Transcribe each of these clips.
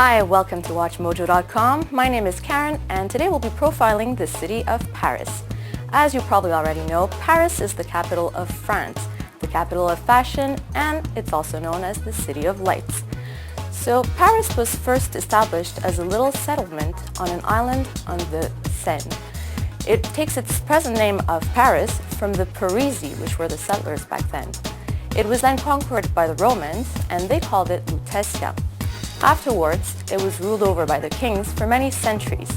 Hi, welcome to WatchMojo.com. My name is Karen and today we'll be profiling the city of Paris. As you probably already know, Paris is the capital of France, the capital of fashion, and it's also known as the City of Lights. So Paris was first established as a little settlement on an island on the Seine. It takes its present name of Paris from the Parisi, which were the settlers back then. It was then conquered by the Romans and they called it Lutetia. Afterwards, it was ruled over by the kings for many centuries.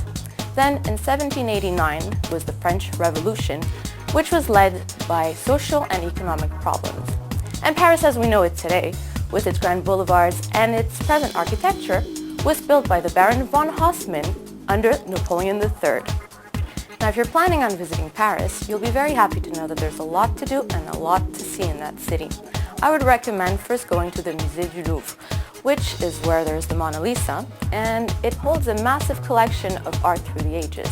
Then in 1789 was the French Revolution, which was led by social and economic problems. And Paris as we know it today, with its grand boulevards and its present architecture, was built by the Baron von Haussmann under Napoleon III. Now if you're planning on visiting Paris, you'll be very happy to know that there's a lot to do and a lot to see in that city. I would recommend first going to the Musée du Louvre, which is where there's the Mona Lisa, and it holds a massive collection of art through the ages.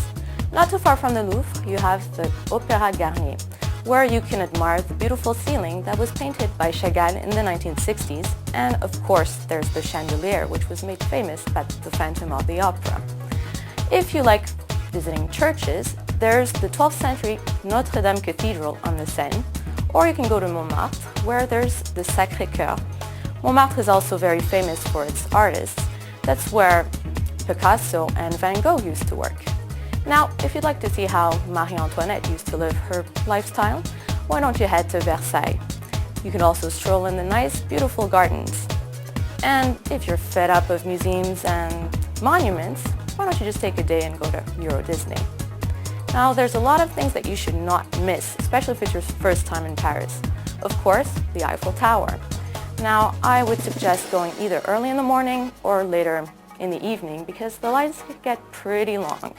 Not too far from the Louvre, you have the Opéra Garnier, where you can admire the beautiful ceiling that was painted by Chagall in the 1960s, and of course there's the chandelier, which was made famous by the Phantom of the Opera. If you like visiting churches, there's the 12th century Notre Dame Cathedral on the Seine, or you can go to Montmartre, where there's the Sacré-Cœur. Montmartre is also very famous for its artists. That's where Picasso and Van Gogh used to work. Now, if you'd like to see how Marie Antoinette used to live her lifestyle, why don't you head to Versailles? You can also stroll in the nice, beautiful gardens. And if you're fed up of museums and monuments, why don't you just take a day and go to Euro Disney? Now, there's a lot of things that you should not miss, especially if it's your first time in Paris. Of course, the Eiffel Tower. Now, I would suggest going either early in the morning or later in the evening because the lines could get pretty long.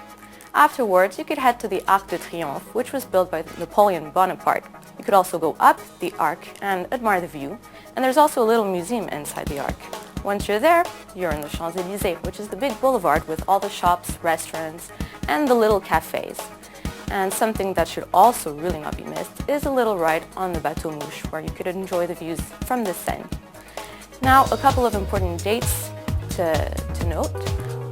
Afterwards, you could head to the Arc de Triomphe, which was built by Napoleon Bonaparte. You could also go up the Arc and admire the view, and there's also a little museum inside the Arc. Once you're there, you're in the Champs-Élysées, which is the big boulevard with all the shops, restaurants, and the little cafes. And something that should also really not be missed is a little ride on the Bateau Mouche, where you could enjoy the views from the Seine. Now, a couple of important dates to note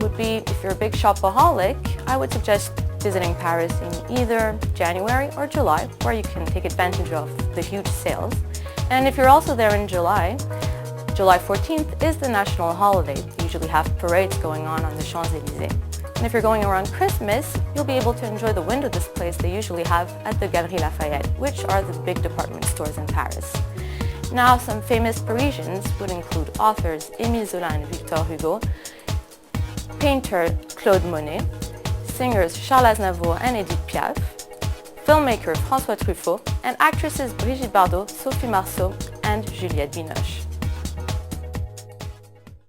would be, if you're a big shopaholic, I would suggest visiting Paris in either January or July, where you can take advantage of the huge sales. And if you're also there in July, July 14th is the national holiday. They usually have parades going on the Champs-Élysées. And if you're going around Christmas, you'll be able to enjoy the window displays they usually have at the Galeries Lafayette, which are the big department stores in Paris. Now, some famous Parisians would include authors Émile Zola and Victor Hugo, painter Claude Monet, singers Charles Aznavour and Edith Piaf, filmmaker François Truffaut, and actresses Brigitte Bardot, Sophie Marceau, and Juliette Binoche.